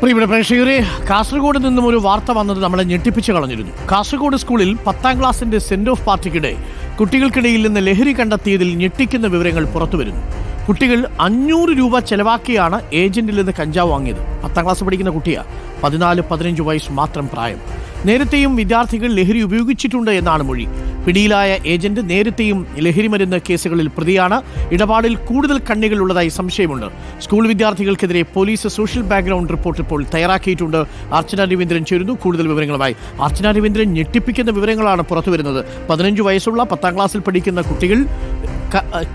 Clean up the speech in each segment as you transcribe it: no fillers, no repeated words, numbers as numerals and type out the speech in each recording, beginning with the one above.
പ്രിയപ്പെട്ട പ്രേക്ഷകരെ, കാസർഗോഡ് നിന്നും ഒരു വാർത്ത വന്നത് നമ്മളെ ഞെട്ടിപ്പിച്ച് കളഞ്ഞിരുന്നു. കാസർഗോഡ് സ്കൂളിൽ 10ാം ക്ലാസിന്റെ സെന്റ് ഓഫ് പാർട്ടിക്കിടെ കുട്ടികൾക്കിടയിൽ നിന്ന് ലഹരി കണ്ടെത്തിയതിൽ ഞെട്ടിക്കുന്ന വിവരങ്ങൾ പുറത്തുവരുന്നു. കുട്ടികൾ 500 രൂപ ചെലവാക്കിയാണ് ഏജന്റിൽ നിന്ന് കഞ്ചാവ് വാങ്ങിയത്. 10ാം ക്ലാസ് പഠിക്കുന്ന കുട്ടിയാണ്. 14-15 വയസ്സ് മാത്രം പ്രായം. നേരത്തെയും വിദ്യാർത്ഥികൾ ലഹരി ഉപയോഗിച്ചിട്ടുണ്ട് എന്നാണ് മൊഴി. പിടിയിലായ ഏജന്റ് നേരത്തെയും ലഹരിമരുന്ന് കേസുകളിൽ പ്രതിയാണ്. ഇടപാടിൽ കൂടുതൽ കണ്ണികൾ ഉള്ളതായി സംശയമുണ്ട്. സ്കൂൾ വിദ്യാർത്ഥികൾക്കെതിരെ പോലീസ് സോഷ്യൽ ബാക്ക്ഗ്രൗണ്ട് റിപ്പോർട്ട് ഇപ്പോൾ തയ്യാറാക്കിയിട്ടുണ്ട്. അർച്ചന രവീന്ദ്രൻ ചേരുന്നു കൂടുതൽ വിവരങ്ങളുമായി. അർച്ചന രവീന്ദ്രൻ, ഞെട്ടിപ്പിക്കുന്ന വിവരങ്ങളാണ് പുറത്തുവരുന്നത്. 15 വയസ്സുള്ള 10ാം ക്ലാസ്സിൽ പഠിക്കുന്ന കുട്ടികൾ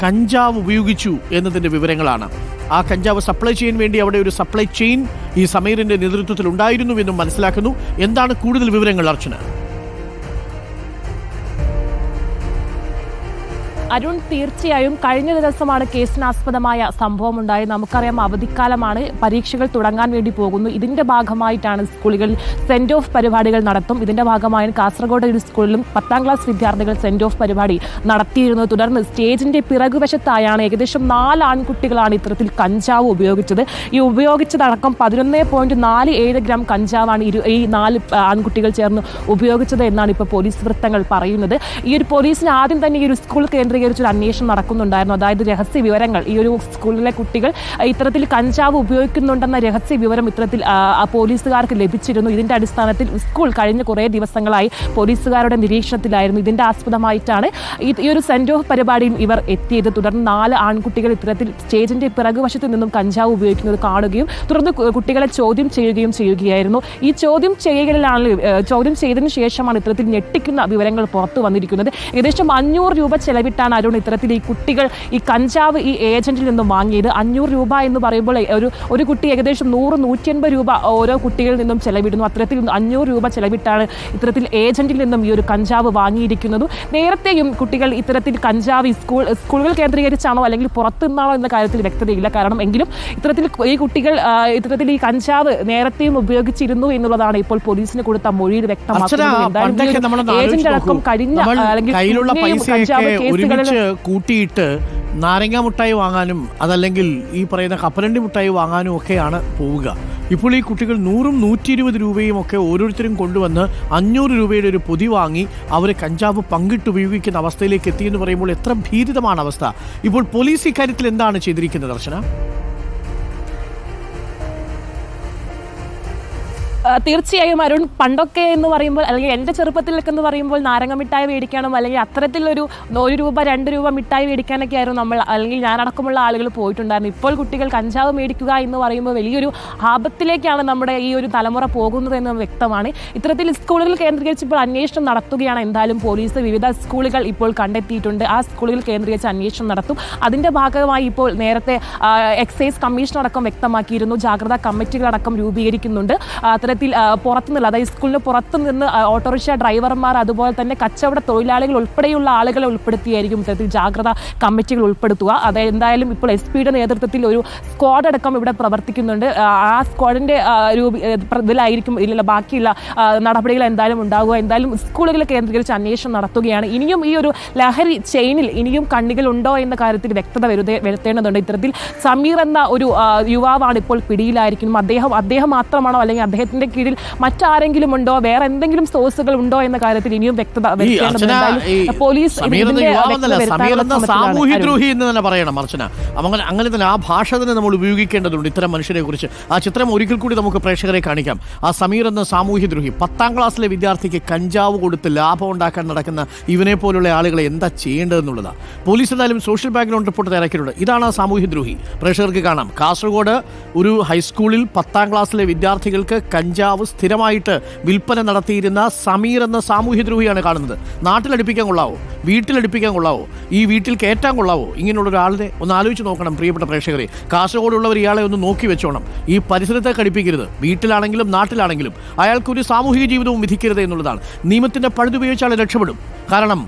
കഞ്ചാവ് ഉപയോഗിച്ചു എന്നതിന്റെ വിവരങ്ങളാണ്. ആ കഞ്ചാവ് സപ്ലൈ ചെയ്യാൻ വേണ്ടി അവിടെ ഒരു സപ്ലൈ ചെയിൻ ഈ സമീറിന്റെ നേതൃത്വത്തിൽ ഉണ്ടായിരുന്നുവെന്നും മനസ്സിലാക്കുന്നു. എന്താണ് കൂടുതൽ വിവരങ്ങൾ അർച്ചന? അരുൺ, തീർച്ചയായും കഴിഞ്ഞ ദിവസമാണ് കേസിനാസ്പദമായ സംഭവം ഉണ്ടായത്. നമുക്കറിയാം, അവധിക്കാലമാണ്, പരീക്ഷകൾ തുടങ്ങാൻ വേണ്ടി പോകുന്നു. ഇതിന്റെ ഭാഗമായിട്ടാണ് സ്കൂളുകളിൽ സെന്റ് ഓഫ് പരിപാടികൾ നടത്തും. ഇതിന്റെ ഭാഗമായി കാസർഗോഡ് ഒരു സ്കൂളിലും 10ാം ക്ലാസ് വിദ്യാർത്ഥികൾ സെന്റ് ഓഫ് പരിപാടി നടത്തിയിരുന്നത്. തുടർന്ന് സ്റ്റേജിന്റെ പിറകുവശത്തായാണ് ഏകദേശം 4 ആൺകുട്ടികളാണ് ഇത്തരത്തിൽ കഞ്ചാവ് ഉപയോഗിച്ചത്. ഈ ഉപയോഗിച്ചതടക്കം 11.47 ഗ്രാം കഞ്ചാവാണ് ഈ 4 ആൺകുട്ടികൾ ചേർന്ന് ഉപയോഗിച്ചത് എന്നാണ് ഇപ്പോൾ പോലീസ് വൃത്തങ്ങൾ പറയുന്നത്. ഈ ഒരു പോലീസിന് ആദ്യം തന്നെ ഈ ഒരു സ്കൂൾ കേന്ദ്രീകരിച്ചൊരു അന്വേഷണം നടക്കുന്നുണ്ടായിരുന്നു. അതായത് രഹസ്യ വിവരങ്ങൾ, ഈ ഒരു സ്കൂളിലെ കുട്ടികൾ ഇത്തരത്തിൽ കഞ്ചാവ് ഉപയോഗിക്കുന്നുണ്ടെന്ന രഹസ്യ വിവരം ഇത്തരത്തിൽ പോലീസുകാർക്ക് ലഭിച്ചിരുന്നു. ഇതിന്റെ അടിസ്ഥാനത്തിൽ സ്കൂൾ കഴിഞ്ഞ കുറേ ദിവസങ്ങളായി പോലീസുകാരുടെ നിരീക്ഷണത്തിലായിരുന്നു. ഇതിന്റെ ആസ്പദമായിട്ടാണ് ഈ ഒരു സെന്റ് ഓഫ് പരിപാടിയും ഇവർ എത്തിയത്. തുടർന്ന് 4 ആൺകുട്ടികൾ ഇത്തരത്തിൽ സ്റ്റേജിന്റെ പിറകുവശത്ത് നിന്നും കഞ്ചാവ് ഉപയോഗിക്കുന്നത് കാണുകയും തുടർന്ന് കുട്ടികളെ ചോദ്യം ചെയ്യുകയായിരുന്നു. ഈ ചോദ്യം ചെയ്തതിനു ശേഷമാണ് ഇത്തരത്തിൽ ഞെട്ടിക്കുന്ന വിവരങ്ങൾ പുറത്തു വന്നിരിക്കുന്നത്. ഏകദേശം 500 രൂപ ചെലവിട്ടാണ് അരുൺ ഇത്തരത്തിൽ ഈ കുട്ടികൾ ഈ കഞ്ചാവ് ഈ ഏജന്റിൽ നിന്നും വാങ്ങിയത്. 500 രൂപ എന്ന് പറയുമ്പോൾ ഒരു കുട്ടി ഏകദേശം 100-180 രൂപ ഓരോ കുട്ടികളിൽ നിന്നും ചെലവിടുന്നു. അത്തരത്തിൽ 500 രൂപ ചെലവിട്ടാണ് ഇത്തരത്തിൽ ഏജന്റിൽ നിന്നും ഈ ഒരു കഞ്ചാവ് വാങ്ങിയിരിക്കുന്നത്. നേരത്തെയും കുട്ടികൾ ഇത്തരത്തിൽ കഞ്ചാവ് സ്കൂളുകൾ കേന്ദ്രീകരിച്ചാണോ അല്ലെങ്കിൽ പുറത്തുനിന്നാണോ എന്ന കാര്യത്തിൽ വ്യക്തതയില്ല. കാരണം എങ്കിലും ഇത്തരത്തിൽ ഈ കുട്ടികൾ ഇത്തരത്തിൽ ഈ കഞ്ചാവ് നേരത്തെയും ഉപയോഗിച്ചിരുന്നു എന്നുള്ളതാണ് ഇപ്പോൾ പോലീസിന് കൊടുത്ത മൊഴിയിൽ വ്യക്തമാക്കുന്നത്. ഏജന്റ് അടക്കം കഴിഞ്ഞ അല്ലെങ്കിൽ കൂട്ടിയിട്ട് നാരങ്ങ മുട്ടായി വാങ്ങാനും അതല്ലെങ്കിൽ ഈ പറയുന്ന കപ്പലണ്ടി മുട്ടായി വാങ്ങാനും ഒക്കെയാണ് പോവുക. ഇപ്പോൾ ഈ കുട്ടികൾ 100-120 രൂപയും ഒക്കെ ഓരോരുത്തരും കൊണ്ടുവന്ന് 500 രൂപയുടെ ഒരു പൊതി വാങ്ങി അവർ കഞ്ചാവ് പങ്കിട്ട് ഉപയോഗിക്കുന്ന അവസ്ഥയിലേക്ക് എത്തിയെന്ന് പറയുമ്പോൾ എത്ര ഭീതിതമാണ് അവസ്ഥ. ഇപ്പോൾ പോലീസ് ഇക്കാര്യത്തിൽ എന്താണ് ചെയ്തിരിക്കുന്നത് ദർശന? തീർച്ചയായും അരുൺ, പണ്ടൊക്കെ എന്ന് പറയുമ്പോൾ അല്ലെങ്കിൽ എൻ്റെ ചെറുപ്പത്തിലൊക്കെ എന്ന് പറയുമ്പോൾ നാരങ്ങ മിഠായി മേടിക്കാനും അല്ലെങ്കിൽ അത്തരത്തിലൊരു 1 രൂപ 2 രൂപ മിഠായി മേടിക്കാനൊക്കെ ആയിരുന്നു നമ്മൾ അല്ലെങ്കിൽ ഞാനടക്കമുള്ള ആളുകൾ പോയിട്ടുണ്ടായിരുന്നു. ഇപ്പോൾ കുട്ടികൾ കഞ്ചാവ് മേടിക്കുക എന്ന് പറയുമ്പോൾ വലിയൊരു ആപത്തിലേക്കാണ് നമ്മുടെ ഈ ഒരു തലമുറ പോകുന്നത് എന്ന് വ്യക്തമാണ്. ഇത്തരത്തിൽ സ്കൂളുകൾ കേന്ദ്രീകരിച്ച് ഇപ്പോൾ അന്വേഷണം നടത്തുകയാണ്. എന്തായാലും പോലീസ് വിവിധ സ്കൂളുകൾ ഇപ്പോൾ കണ്ടെത്തിയിട്ടുണ്ട്. ആ സ്കൂളുകൾ കേന്ദ്രീകരിച്ച് അന്വേഷണം നടത്തും. അതിൻ്റെ ഭാഗമായി ഇപ്പോൾ നേരത്തെ എക്സൈസ് കമ്മീഷൻ അടക്കം വ്യക്തമാക്കിയിരുന്നു. ജാഗ്രതാ കമ്മിറ്റികളടക്കം രൂപീകരിക്കുന്നുണ്ട്. അത്തരത്തിൽ പുറത്തുനിന്നുള്ള, അതായത് സ്കൂളിന് പുറത്തുനിന്ന് ഓട്ടോറിക്ഷ ഡ്രൈവർമാർ അതുപോലെ തന്നെ കച്ചവട തൊഴിലാളികൾ ഉൾപ്പെടെയുള്ള ആളുകളെ ഉൾപ്പെടുത്തിയായിരിക്കും ഇത്തരത്തിൽ ജാഗ്രതാ കമ്മിറ്റികൾ ഉൾപ്പെടുത്തുക. അതായത് എന്തായാലും ഇപ്പോൾ SP-യുടെ നേതൃത്വത്തിൽ ഒരു സ്ക്വാഡ് അടക്കം ഇവിടെ പ്രവർത്തിക്കുന്നുണ്ട്. ആ സ്ക്വാഡിന്റെ ഇതിലായിരിക്കും ബാക്കിയുള്ള നടപടികൾ എന്തായാലും ഉണ്ടാകുക. എന്തായാലും സ്കൂളുകളെ കേന്ദ്രീകരിച്ച് അന്വേഷണം നടത്തുകയാണ്. ഇനിയും ഈ ഒരു ലഹരി ചെയിനിൽ ഇനിയും കണ്ണികൾ ഉണ്ടോ എന്ന കാര്യത്തിൽ വ്യക്തത വരുത്തേണ്ടതുണ്ട്. ഇത്തരത്തിൽ സമീർ എന്ന ഒരു യുവാവാണ് ഇപ്പോൾ പിടിയിലായിരിക്കുന്നത്. അദ്ദേഹം മാത്രമാണോ അല്ലെങ്കിൽ അദ്ദേഹത്തിന്റെ കീഴിൽ മറ്റാരെങ്കിലും ഉണ്ടോ, വേറെ എന്തെങ്കിലും സോഴ്സുകൾ ഉണ്ടോ എന്ന കാര്യത്തിൽ ഇനിയും വ്യക്തത വരുത്തേണ്ടതുണ്ട്. പോലീസ് സാമൂഹ്യദ്രോഹി എന്ന് തന്നെ പറയണം അർച്ചന. അങ്ങനെ തന്നെ ആ ഭാഷ തന്നെ നമ്മൾ ഉപയോഗിക്കേണ്ടതുണ്ട് ഇത്തരം മനുഷ്യരെ കുറിച്ച്. ആ ചിത്രം ഒരിക്കൽ കൂടി നമുക്ക് പ്രേക്ഷകരെ കാണിക്കാം. ആ സമീർ എന്ന സാമൂഹ്യദ്രോഹി 10ാം ക്ലാസ്സിലെ വിദ്യാർത്ഥിക്ക് കഞ്ചാവ് കൊടുത്ത് ലാഭം ഉണ്ടാക്കാൻ നടക്കുന്ന ഇവനെ പോലുള്ള ആളുകളെ എന്താ ചെയ്യേണ്ടതെന്നുള്ളതാണ്. പോലീസ് എന്തായാലും സോഷ്യൽ ബാക്ക്ഗ്രൗണ്ട് റിപ്പോർട്ട് തയ്യാറാക്കിയിട്ടുണ്ട്. ഇതാണ് ആ സാമൂഹ്യദ്രോഹി. പ്രേക്ഷകർക്ക് കാണാം. കാസർഗോഡ് ഒരു ഹൈസ്കൂളിൽ 10ാം ക്ലാസ്സിലെ വിദ്യാർത്ഥികൾക്ക് കഞ്ചാവ് സ്ഥിരമായിട്ട് വിൽപ്പന നടത്തിയിരുന്ന സമീർ എന്ന സാമൂഹ്യദ്രോഹിയാണ് കാണുന്നത്. നാട്ടിലടുപ്പിക്കാൻ കൊള്ളാവോ? വീട്ടിലടുപ്പിക്കാൻ കൊള്ളാവോ? ഈ വീട്ടിൽ കയറ്റാൻ കൊള്ളാവോ? ഇങ്ങനെയുള്ള ഒരാളിനെ ഒന്ന് ആലോചിച്ച് നോക്കണം പ്രിയപ്പെട്ട പ്രേക്ഷകരെ. കാസർഗോഡുള്ളവർ ഇയാളെ ഒന്ന് നോക്കി വെച്ചോണം. ഈ പരിസരത്തെ കടിപ്പിക്കരുത്. വീട്ടിലാണെങ്കിലും നാട്ടിലാണെങ്കിലും അയാൾക്കൊരു സാമൂഹിക ജീവിതവും വിധിക്കരുത് എന്നുള്ളതാണ്. നിയമത്തിന്റെ പഴുതുപയോഗിച്ച് ആൾ രക്ഷപ്പെടും. കാരണം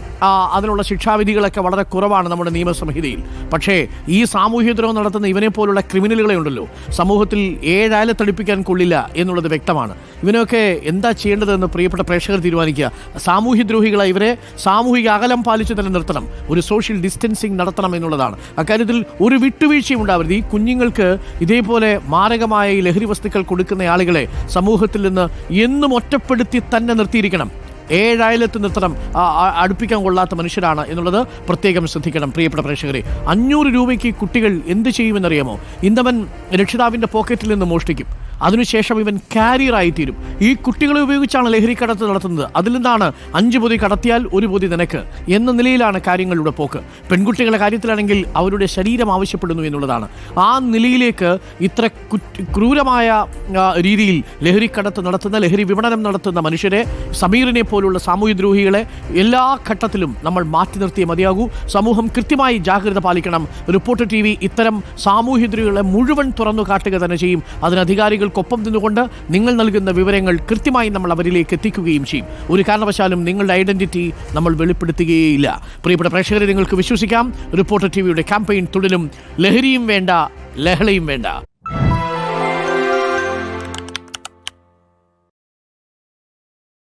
അതിനുള്ള ശിക്ഷാവിധികളൊക്കെ വളരെ കുറവാണ് നമ്മുടെ നിയമസംഹിതയിൽ. പക്ഷേ ഈ സാമൂഹ്യദ്രോഹം നടത്തുന്ന ഇവനെ പോലുള്ള ക്രിമിനലുകളെ ഉണ്ടല്ലോ സമൂഹത്തിൽ ഏഴാലത്തടിപ്പിക്കാൻ കൊള്ളില്ല എന്നുള്ളത് വ്യക്തമാണ്. ഇവനൊക്കെ എന്താ ചെയ്യേണ്ടതെന്ന് പ്രിയപ്പെട്ട പ്രേക്ഷകർ തീരുമാനിക്കുക. സാമൂഹ്യദ്രോഹികളെ ഇവരെ സാമൂഹിക അകലം പാലിച്ചു തന്നെ നിർത്തണം, ഒരു സോഷ്യൽ ഡിസ്റ്റൻസിങ് നടത്തണം എന്നുള്ളതാണ്. അക്കാര്യത്തിൽ ഒരു വിട്ടുവീഴ്ചയും ഉണ്ടാവരുത്. ഈ കുഞ്ഞുങ്ങൾക്ക് ഇതേപോലെ മാരകമായ ഈ ലഹരി വസ്തുക്കൾ കൊടുക്കുന്ന ആളുകളെ സമൂഹത്തിൽ നിന്ന് എന്നും ഒറ്റപ്പെടുത്തി തന്നെ നിർത്തിയിരിക്കണം. ഏഴായിലത്ത് നിർത്തണം. അടുപ്പിക്കാൻ കൊള്ളാത്ത മനുഷ്യരാണ് എന്നുള്ളത് പ്രത്യേകം ശ്രദ്ധിക്കണം പ്രിയപ്പെട്ട പ്രേക്ഷകരെ. 500 രൂപയ്ക്ക് കുട്ടികൾ എന്ത് ചെയ്യുമെന്നറിയാമോ? ഇന്നവൻ രക്ഷിതാവിൻ്റെ പോക്കറ്റിൽ നിന്ന് മോഷ്ടിക്കും, അതിനുശേഷം ഇവൻ കാരിയറായിത്തീരും. ഈ കുട്ടികളെ ഉപയോഗിച്ചാണ് ലഹരി കടത്ത് നടത്തുന്നത്. അതിൽ നിന്നാണ് 5 പൊതി കടത്തിയാൽ 1 പൊതി നിനക്ക് എന്ന നിലയിലാണ് കാര്യങ്ങളുടെ പോക്ക്. പെൺകുട്ടികളുടെ കാര്യത്തിലാണെങ്കിൽ അവരുടെ ശരീരം ആവശ്യപ്പെടുന്നു എന്നുള്ളതാണ്. ആ നിലയിലേക്ക് ഇത്ര ക്രൂരമായ രീതിയിൽ ലഹരി കടത്ത് നടത്തുന്ന, ലഹരി വിപണനം നടത്തുന്ന മനുഷ്യരെ, സമീറിനെ പോലുള്ള സാമൂഹ്യദ്രോഹികളെ എല്ലാ ഘട്ടത്തിലും നമ്മൾ മാറ്റി നിർത്തിയേ മതിയാകൂ. സമൂഹം കൃത്യമായി ജാഗ്രത പാലിക്കണം. റിപ്പോർട്ടർ TV ഇത്തരം സാമൂഹ്യദ്രോഹികളെ മുഴുവൻ തുറന്നു കാട്ടുക തന്നെ ചെയ്യും. അതിന് അധികാരികൾക്കൊപ്പം നിന്നുകൊണ്ട് നിങ്ങൾ നൽകുന്ന വിവരങ്ങൾ കൃത്യമായി നമ്മൾ അവരിലേക്ക് എത്തിക്കുകയും ചെയ്യും. ഒരു കാരണവശാലും നിങ്ങളുടെ ഐഡന്റിറ്റി നമ്മൾ വെളിപ്പെടുത്തുകയില്ല. പ്രിയപ്പെട്ട പ്രേക്ഷകരെ, നിങ്ങൾക്ക് വിശ്വസിക്കാം, റിപ്പോർട്ടർ TVയുടെ ക്യാമ്പയിൻ തുടരും. ലഹരിയും വേണ്ട, ലഹളയും വേണ്ട.